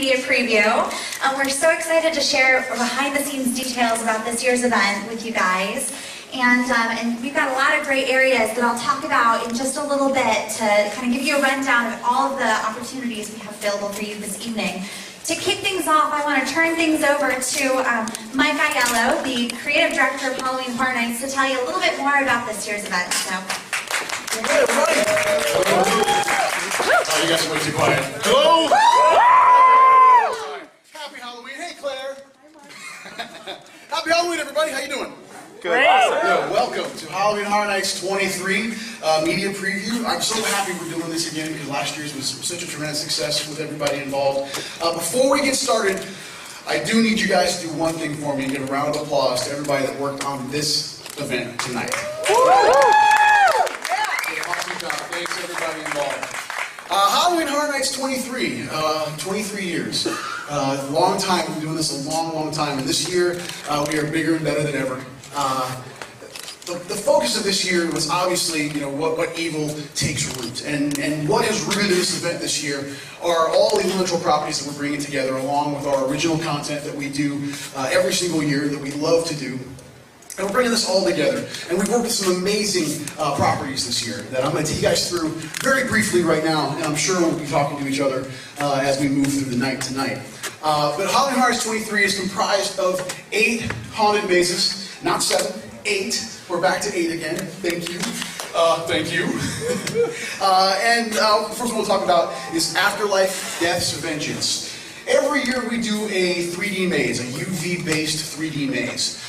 media preview. We're so excited to share behind-the-scenes details about this year's event with you guys. And we've got a lot of great areas that I'll talk about in just a little bit to kind of give you a rundown of all of the opportunities we have available for you this evening. To kick things off, I want to turn things over to Mike Aiello, the creative director of Halloween Horror Nights, to tell you a little bit more about this year's event. So. Hey, everybody! Oh, you guys are way too quiet. Hello! Happy Halloween. Hey, Claire. Happy Halloween, everybody. How you doing? Good. Awesome. Good. Welcome to Halloween Horror Nights 23 media preview. I'm so happy we're doing this again because last year's was such a tremendous success with everybody involved. Before we get started, I do need you guys to do one thing for me and give a round of applause to everybody that worked on this event tonight. Awesome job. Thanks to everybody involved. Halloween Horror Nights 23, 23 years. Long time. We've been doing this a long, long time. And this year, we are bigger and better than ever. The focus of this year was obviously, what evil takes root. And what has rooted this event this year are all the intellectual properties that we're bringing together along with our original content that we do every single year that we love to do. And we're bringing this all together. And we've worked with some amazing properties this year that I'm going to take you guys through very briefly right now. And I'm sure we'll be talking to each other as we move through the night tonight. But Halloween Horror Nights 23 is comprised of 8 haunted mazes. Not 7, 8. We're back to 8 again. Thank you. Thank you. And first one we'll talk about is Afterlife, Death's Vengeance. Every year we do a 3D maze, a UV-based 3D maze.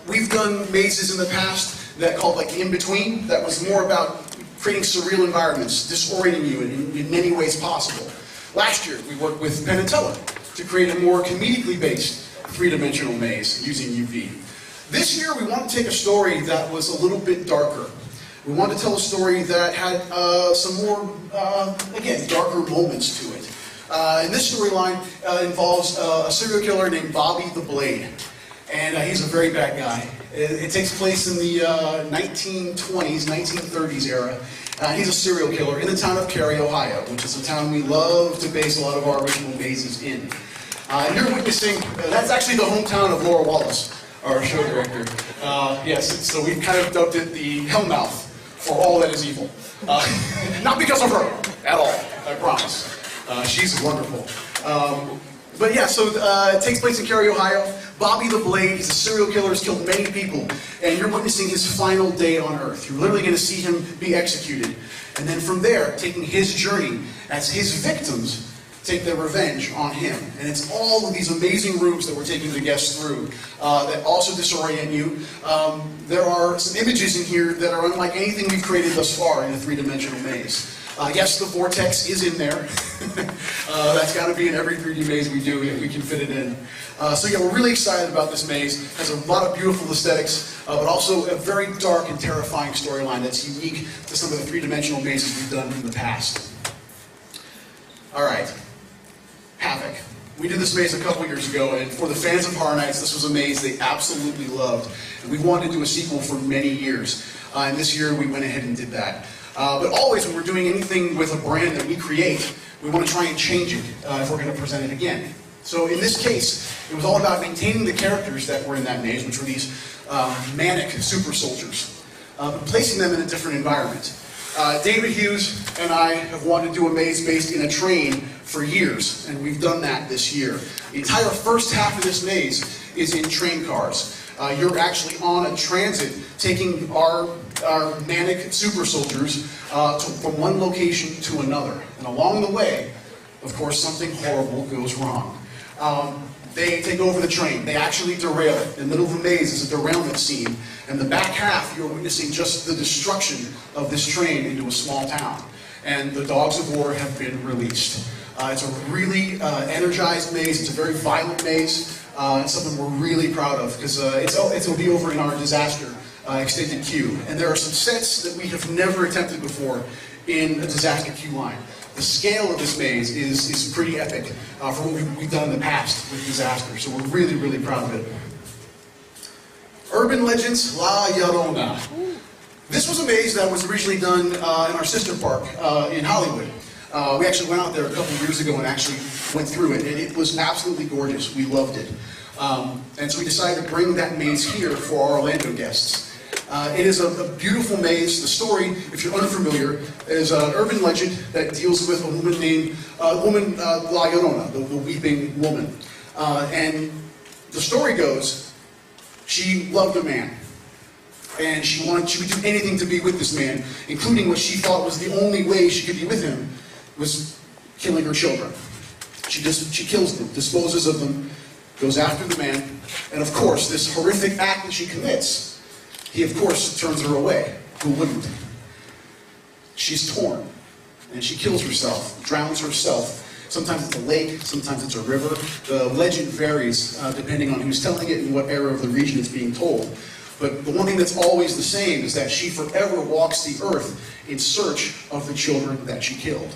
We've done mazes in the past that called like In Between. That was more about creating surreal environments, disorienting you in many ways possible. Last year we worked with Penn & Teller to create a more comedically based 3-dimensional maze using UV. This year we want to take a story that was a little bit darker. We want to tell a story that had some more, again, darker moments to it. And this storyline involves a serial killer named Bobby the Blade. And he's a very bad guy. It takes place in the 1920s, 1930s era. He's a serial killer in the town of Cary, Ohio, which is a town we love to base a lot of our original mazes in. And you're witnessing, that's actually the hometown of Laura Wallace, our show director. Yes, so we've kind of dubbed it the Hellmouth for all that is evil. Not because of her, at all, I promise. She's wonderful. But yeah, so it takes place in Cary, Ohio. Bobby the Blade, he's a serial killer, has killed many people, and you're witnessing his final day on Earth. You're literally going to see him be executed. And then from there, taking his journey as his victims take their revenge on him. And it's all of these amazing rooms that we're taking the guests through that also disorient you. There are some images in here that are unlike anything we've created thus far in a 3-dimensional maze. Yes, the vortex is in there. That's got to be in every 3D maze we do if we can fit it in. So yeah, we're really excited about this maze. It has a lot of beautiful aesthetics, but also a very dark and terrifying storyline that's unique to some of the 3-dimensional mazes we've done in the past. All right, Havoc. We did this maze a couple years ago, and for the fans of Horror Nights, this was a maze they absolutely loved. And we wanted to do a sequel for many years. And this year we went ahead and did that. But always when we're doing anything with a brand that we create, we want to try and change it if we're going to present it again. So in this case, it was all about maintaining the characters that were in that maze, which were these manic super soldiers, but placing them in a different environment. David Hughes and I have wanted to do a maze based in a train for years, and we've done that this year. The entire first half of this maze is in train cars. You're actually on a transit taking our manic super soldiers from one location to another. And along the way, of course, something horrible goes wrong. They take over the train. They actually derail it. In the middle of the maze is a derailment scene. And the back half, you're witnessing just the destruction of this train into a small town. And the dogs of war have been released. It's a really energized maze. It's a very violent maze. It's something we're really proud of because it'll be over in our disaster extended queue. And there are some sets that we have never attempted before in a disaster queue line. The scale of this maze is pretty epic for what we've done in the past with disaster. So we're really, really proud of it. Urban Legends La Llorona. This was a maze that was originally done in our sister park in Hollywood. We actually went out there a couple of years ago and actually went through it, and it was absolutely gorgeous. We loved it. And so we decided to bring that maze here for our Orlando guests. It is a beautiful maze. The story, if you're unfamiliar, is an urban legend that deals with a woman named La Llorona, the weeping woman. And the story goes, she loved a man. And she would do anything to be with this man, including what she thought was the only way she could be with him, was killing her children. She kills them, disposes of them, goes after the man, and of course, this horrific act that she commits, he of course turns her away. Who wouldn't? She's torn, and she kills herself, drowns herself. Sometimes it's a lake, sometimes it's a river. The legend varies depending on who's telling it and what era of the region it's being told. But the one thing that's always the same is that she forever walks the earth in search of the children that she killed.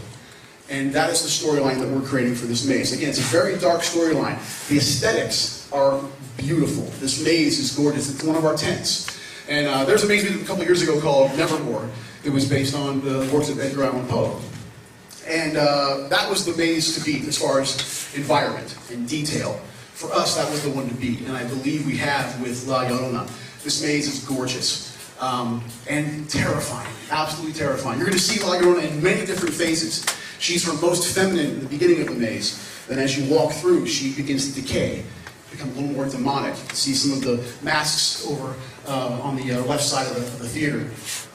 And that is the storyline that we're creating for this maze. Again, it's a very dark storyline. The aesthetics are beautiful. This maze is gorgeous. It's one of our tents. And there's a maze we did a couple years ago called Nevermore. It was based on the works of Edgar Allan Poe. And that was the maze to beat as far as environment and detail. For us, that was the one to beat. And I believe we have with La Llorona. This maze is gorgeous and terrifying, absolutely terrifying. You're going to see La Llorona in many different phases. She's her most feminine at the beginning of the maze. Then as you walk through, she begins to decay, become a little more demonic. You can see some of the masks over on the left side of the theater.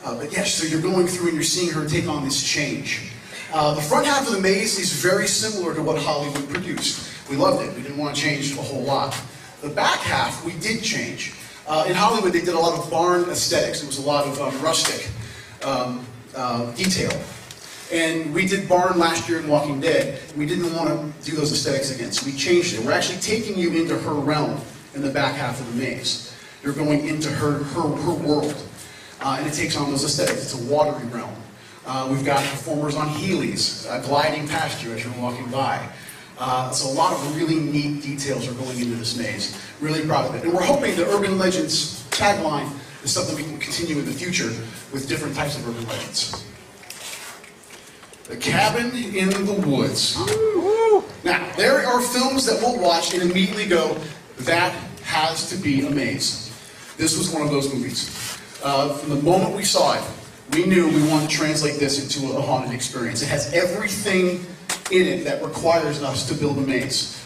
But yes, so you're going through and you're seeing her take on this change. The front half of the maze is very similar to what Hollywood produced. We loved it. We didn't want to change a whole lot. The back half, we did change. In Hollywood, they did a lot of barn aesthetics. It was a lot of rustic detail. And we did barn last year in Walking Dead. We didn't want to do those aesthetics again, so we changed it. We're actually taking you into her realm in the back half of the maze. You're going into her world. And it takes on those aesthetics. It's a watery realm. We've got performers on Heelys gliding past you as you're walking by. So a lot of really neat details are going into this maze. Really proud of it. And we're hoping the Urban Legends tagline is something we can continue in the future with different types of urban legends. The Cabin in the Woods. Now, there are films that we'll watch and immediately go, that has to be a maze. This was one of those movies. From the moment we saw it, we knew we wanted to translate this into a haunted experience. It has everything in it that requires us to build a maze.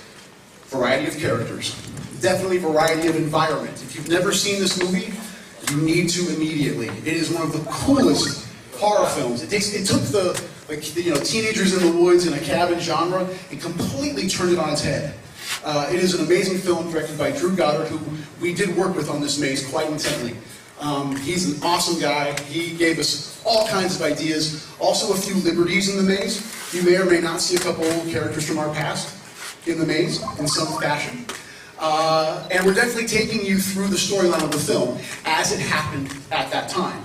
Variety of characters. Definitely variety of environment. If you've never seen this movie, you need to immediately. It is one of the coolest horror films. It took the teenagers in the woods in a cabin genre and completely turned it on its head. It is an amazing film directed by Drew Goddard, who we did work with on this maze quite intently. He's an awesome guy. He gave us all kinds of ideas. Also a few liberties in the maze. You may or may not see a couple characters from our past in the maze in some fashion. And we're definitely taking you through the storyline of the film as it happened at that time.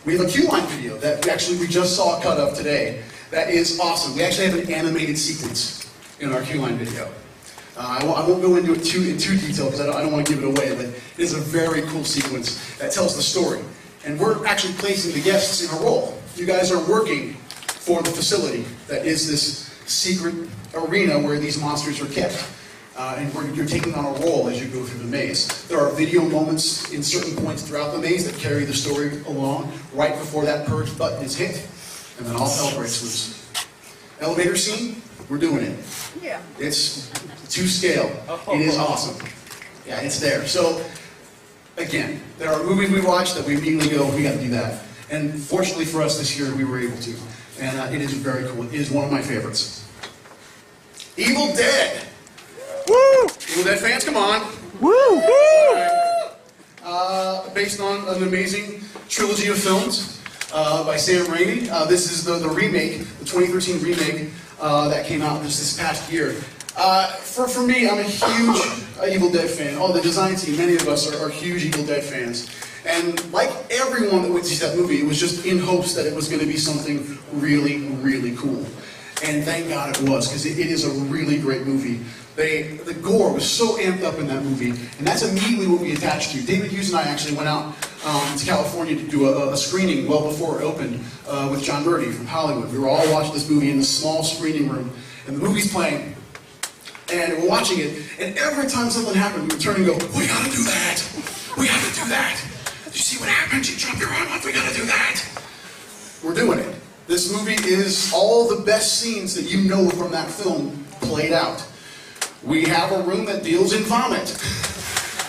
We have a Q-line video that we just saw a cut of today. That is awesome. We actually have an animated sequence in our Q-line video. I won't go into it in too detail because I don't want to give it away, but it is a very cool sequence that tells the story. And we're actually placing the guests in a role. You guys are working for the facility that is this secret arena where these monsters are kept. And you're taking on a role as you go through the maze. There are video moments in certain points throughout the maze that carry the story along right before that purge button is hit, and then all hell breaks loose. Elevator scene, we're doing it. Yeah. It's to scale. It is awesome. Yeah, it's there. So, again, there are movies we watch that we immediately go, we got to do that. And fortunately for us this year, we were able to. And it is very cool. It is one of my favorites. Evil Dead. Woo! Evil Dead fans, come on. Woo! Right. Based on an amazing trilogy of films by Sam Raimi. This is the remake, the 2013 remake that came out this past year. For me, I'm a huge Evil Dead fan. Oh, the design team, many of us are huge Evil Dead fans. And like everyone that went to see that movie, it was just in hopes that it was going to be something really, really cool. And thank God it was, because it is a really great movie. The gore was so amped up in that movie, and that's immediately what we attached to. David Hughes and I actually went out to California to do a screening well before it opened with John Murdy from Hollywood. We were all watching this movie in this small screening room, and the movie's playing, and we're watching it, and every time something happened, we would turn and go, we gotta do that! We gotta do that! Did you see what happened? You dropped your arm off, we gotta do that! We're doing it. This movie is all the best scenes that you know from that film played out. We have a room that deals in vomit.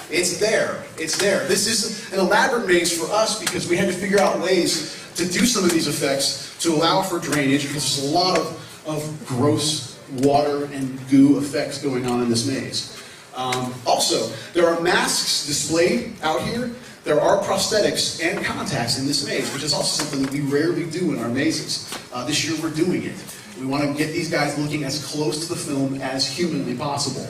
It's there. It's there. This is an elaborate maze for us because we had to figure out ways to do some of these effects to allow for drainage, because there's a lot of gross water and goo effects going on in this maze. Also, there are masks displayed out here. There are prosthetics and contacts in this maze, which is also something that we rarely do in our mazes. This year we're doing it. We want to get these guys looking as close to the film as humanly possible.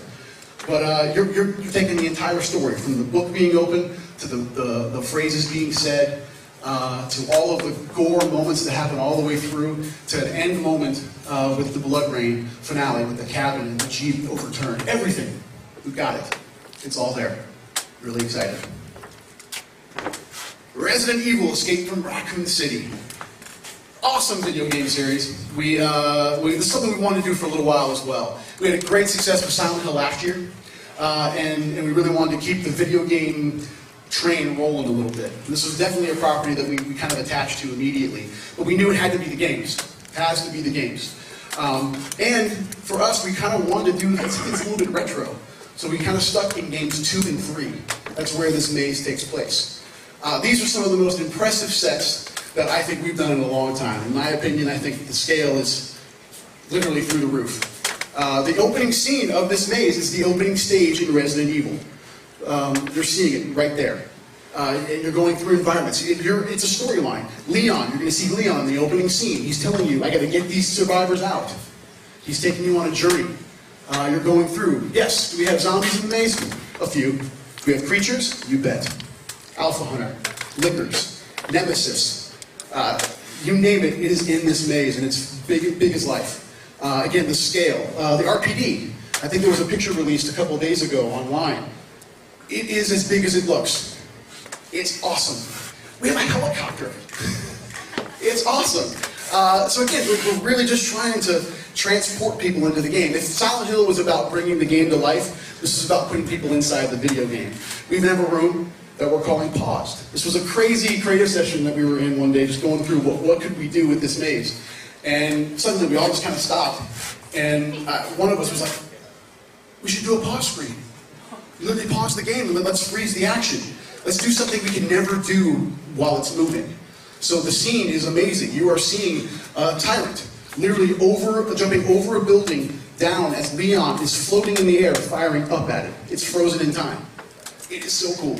But you're taking the entire story, from the book being open, to the phrases being said, to all of the gore moments that happen all the way through, to an end moment with the blood rain finale, with the cabin and the Jeep overturned. Everything. We've got it. It's all there. Really excited. Resident Evil: Escape from Raccoon City. Awesome video game series. This is something we wanted to do for a little while as well. We had a great success with Silent Hill last year, and we really wanted to keep the video game train rolling a little bit. And this was definitely a property that we kind of attached to immediately, but we knew it had to be the games. It has to be the games. And for us, we kind of wanted to do it's a little bit retro, so we kind of stuck in games 2 and 3. That's where this maze takes place. These are some of the most impressive sets that I think we've done in a long time. In my opinion, I think the scale is literally through the roof. The opening scene of this maze is the opening stage in Resident Evil. You're seeing it right there. And you're going through environments. It's a storyline. Leon, you're going to see Leon in the opening scene. He's telling you, I got to get these survivors out. He's taking you on a journey. You're going through. Yes, do we have zombies in the maze? A few. Do we have creatures? You bet. Alpha Hunter, Lickers, Nemesis, you name it, it is in this maze, and it's big as life. Again, the scale. The RPD, I think there was a picture released a couple of days ago online. It is as big as it looks. It's awesome. We have a helicopter. It's awesome. So again, we're really just trying to transport people into the game. If Silent Hill was about bringing the game to life, this is about putting people inside the video game. We even have a room that we're calling Paused. This was a crazy creative session that we were in one day, just going through what could we do with this maze. And suddenly we all just kind of stopped. And one of us was like, we should do a pause screen. Literally pause the game and then let's freeze the action. Let's do something we can never do while it's moving. So the scene is amazing. You are seeing a tyrant literally jumping over a building down as Leon is floating in the air, firing up at it. It's frozen in time. It is so cool.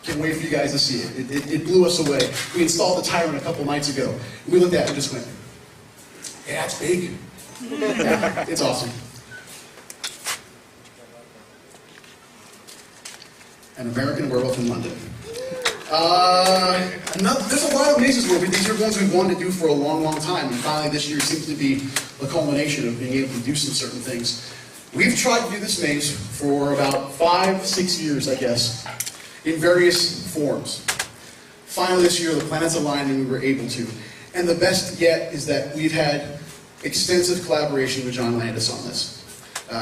Can't wait for you guys to see it. It blew us away. We installed the Tyrant a couple nights ago. We looked at it and just went, yeah, it's big. Yeah, it's awesome. An American Werewolf in London. There's a lot of mazes where these are ones we've wanted to do for a long time, and finally this year seems to be the culmination of being able to do some certain things. We've tried to do this maze for about 5-6 years, I guess, in various forms. Finally this year, the planets aligned and we were able to. And the best yet is that we've had extensive collaboration with John Landis on this.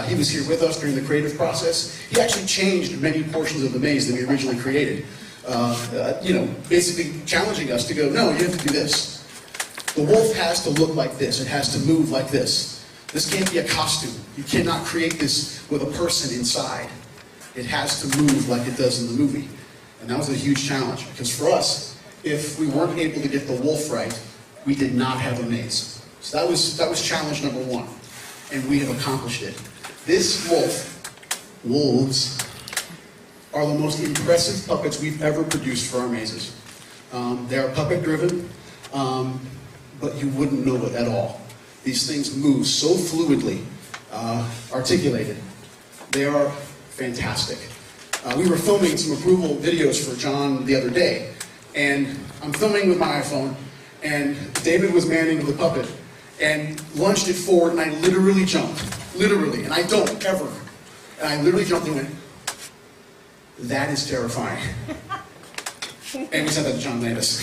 He was here with us during the creative process. He actually changed many portions of the maze that we originally created. Basically challenging us to go, no, you have to do this. The wolf has to look like this. It has to move like this. This can't be a costume. You cannot create this with a person inside. It has to move like it does in the movie. And that was a huge challenge, because for us, if we weren't able to get the wolf right, we did not have a maze. So that was challenge number 1, and we have accomplished it. This wolves, are the most impressive puppets we've ever produced for our mazes. They are puppet driven, but you wouldn't know it at all. These things move so fluidly, articulated. They are fantastic. We were filming some approval videos for John the other day, and I'm filming with my iPhone, and David was manning the puppet, and lunged it forward, and I literally jumped. Literally. And I don't, ever. And I literally jumped and went, that is terrifying. And we sent that to John Landis.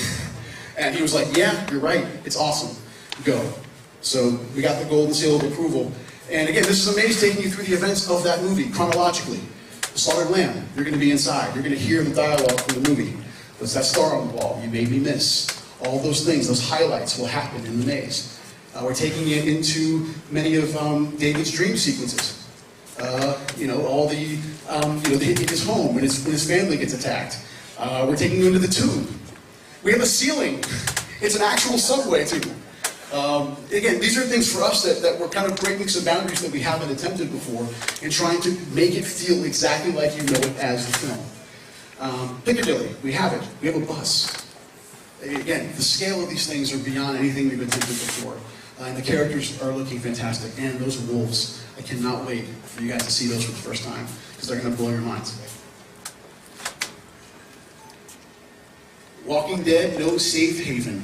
And he was like, yeah, you're right. It's awesome. Go. So we got the golden seal of approval. And again, this is amazing, taking you through the events of that movie, chronologically. The Slaughtered Lamb, you're going to be inside. You're going to hear the dialogue from the movie. There's that star on the wall you made me miss. All those things, those highlights will happen in the maze. We're taking it into many of David's dream sequences. All the, his home when his family gets attacked. We're taking you into the tomb. We have a ceiling. It's an actual subway tube. Again, these are things for us that were kind of breaking some boundaries that we haven't attempted before and trying to make it feel exactly like you know it as the film. Piccadilly, we have it. We have a bus. Again, the scale of these things are beyond anything we've attempted before. And the characters are looking fantastic. And those wolves, I cannot wait for you guys to see those for the first time, because they're going to blow your minds. Walking Dead, no safe haven.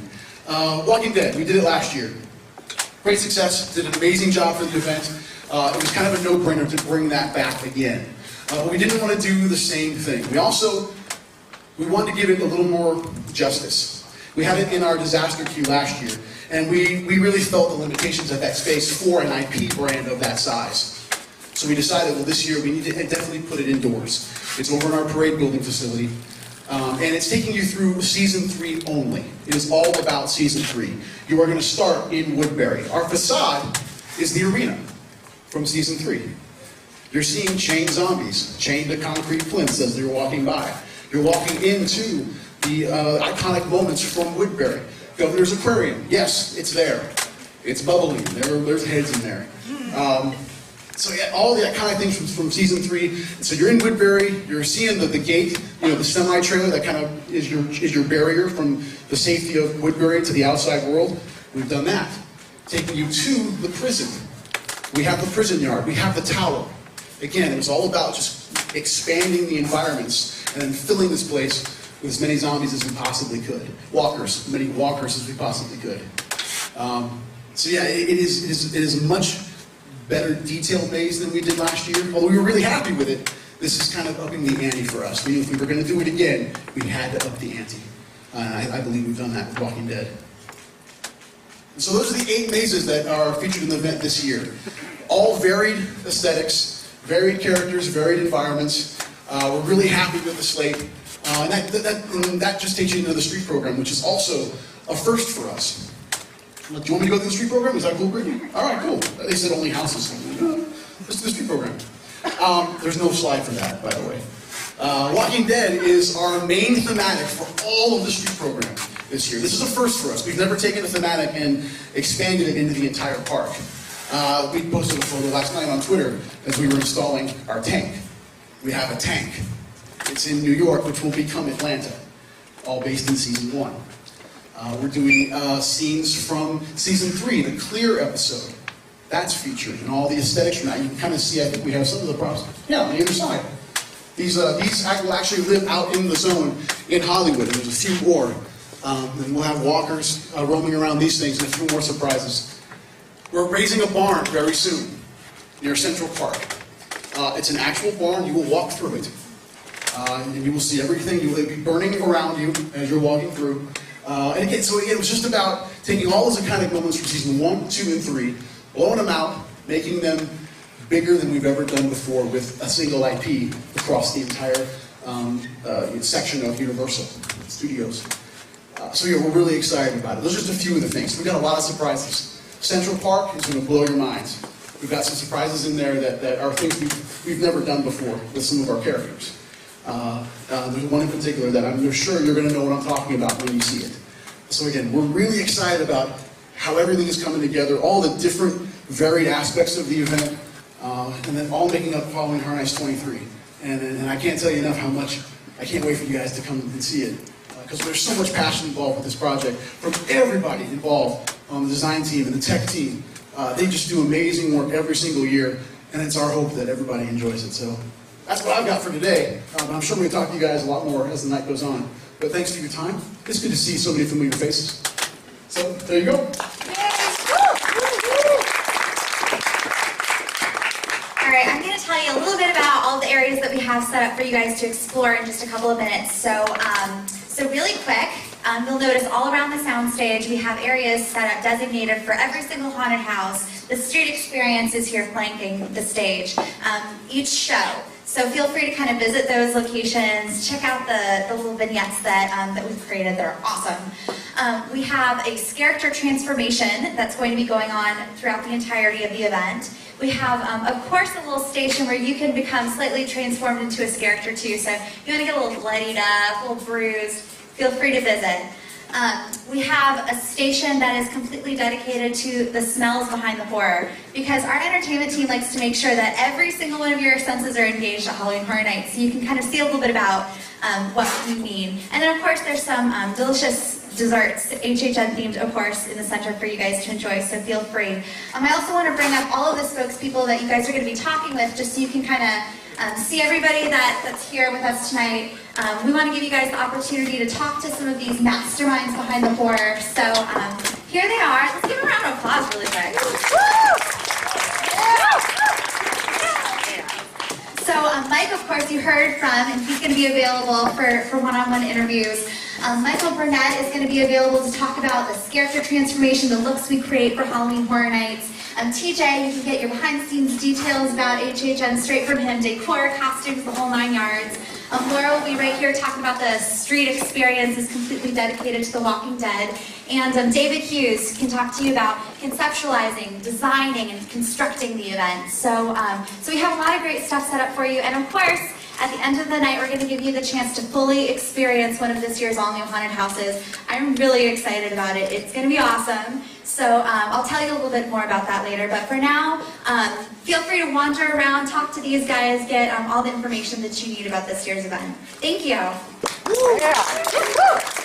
Walking Dead, we did it last year. Great success, did an amazing job for the event. It was kind of a no-brainer to bring that back again. But we didn't want to do the same thing. We wanted to give it a little more justice. We had it in our disaster queue last year, and we really felt the limitations of that space for an IP brand of that size. So we decided, well, this year we need to definitely put it indoors. It's over in our parade building facility, and it's taking you through season 3 only. It is all about season 3. You are going to start in Woodbury. Our facade is the arena from season 3. You're seeing chained zombies, chained to concrete plinths as they're walking by. You're walking into the iconic moments from Woodbury. Governor's Aquarium, yes, it's there. It's bubbling, there's heads in there. So yeah, all the iconic things from season 3. So you're in Woodbury, you're seeing the gate, the semi-trailer that kind of is your barrier from the safety of Woodbury to the outside world. We've done that. Taking you to the prison. We have the prison yard, we have the tower. Again, it was all about just expanding the environments and then filling this place with as many zombies as we possibly could. Walkers, many walkers as we possibly could. So yeah, it is much better detailed maze than we did last year. Although we were really happy with it, this is kind of upping the ante for us. We knew if we were going to do it again, we had to up the ante. I believe we've done that with Walking Dead. So those are the 8 mazes that are featured in the event this year. All varied aesthetics, varied characters, varied environments. We're really happy with the slate. And that just takes you into the street program, which is also a first for us. Do you want me to go through the street program? Is that cool, Brittany? All right, cool. They said only houses. Let's do the street program. There's no slide for that, by the way. Walking Dead is our main thematic for all of the street program this year. This is a first for us. We've never taken a thematic and expanded it into the entire park. We posted a photo last night on Twitter as we were installing our tank. We have a tank. It's in New York, which will become Atlanta, all based in season 1. We're doing scenes from season 3, the Clear episode. That's featured, and all the aesthetics from that. You can kind of see, I think we have some of the props. Yeah, on the other side. These will actually live out in the zone in Hollywood, and there's a few more. And we'll have walkers roaming around these things, and a few more surprises. We're raising a barn very soon, near Central Park. It's an actual barn. You will walk through it. And you will see everything. You will be burning around you as you're walking through. And again, it was just about taking all those iconic moments from season 1, 2, and 3, blowing them out, making them bigger than we've ever done before with a single IP across the entire section of Universal Studios. So yeah, we're really excited about it. Those are just a few of the things. We've got a lot of surprises. Central Park is going to blow your minds. We've got some surprises in there that are things we've never done before with some of our characters. There's one in particular that I'm sure you're going to know what I'm talking about when you see it. So again, we're really excited about how everything is coming together, all the different varied aspects of the event, and then all making up Halloween Horror Nights 23. And I can't tell you enough how much I can't wait for you guys to come and see it. Because there's so much passion involved with this project from everybody involved on the design team and the tech team. They just do amazing work every single year, and it's our hope that everybody enjoys it. So that's what I've got for today. But I'm sure we're going to talk to you guys a lot more as the night goes on. But thanks for your time. It's good to see so many familiar faces. So there you go. Yes. Woo! all the areas that we have set up for you guys to explore in just a couple of minutes. So, so really quick, you'll notice all around the soundstage we have areas set up designated for every single haunted house. The street experience is here flanking the stage, each show. So feel free to kind of visit those locations, check out the little vignettes that we've created. They're awesome. We have a character transformation that's going to be going on throughout the entirety of the event. We have, of course, a little station where you can become slightly transformed into a character too. So if you want to get a little bloodied up, a little bruised, feel free to visit. We have a station that is completely dedicated to the smells behind the horror, because our entertainment team likes to make sure that every single one of your senses are engaged at Halloween Horror Nights, so you can kind of see a little bit about what we mean. And then, of course, there's some delicious desserts, HHN themed, of course, in the center for you guys to enjoy, so feel free. I also want to bring up all of the spokespeople that you guys are going to be talking with, just so you can kind of see everybody that's here with us tonight. We want to give you guys the opportunity to talk to some of these masterminds behind the horror. So here they are. Let's give a round of applause really quick. So Mike, of course, you heard from, and he's going to be available for one-on-one interviews. Michael Burnett is going to be available to talk about the character transformation, the looks we create for Halloween Horror Nights. TJ, you can get your behind-the-scenes details about HHN straight from him, decor, costumes, the whole 9 yards. Laura will be right here talking about the street experience is completely dedicated to The Walking Dead. And David Hughes can talk to you about conceptualizing, designing, and constructing the event. So, so we have a lot of great stuff set up for you. And of course, at the end of the night, we're going to give you the chance to fully experience one of this year's all-new haunted houses. I'm really excited about it. It's going to be awesome. So I'll tell you a little bit more about that later. But for now, feel free to wander around, talk to these guys, get all the information that you need about this year's event. Thank you. Yeah.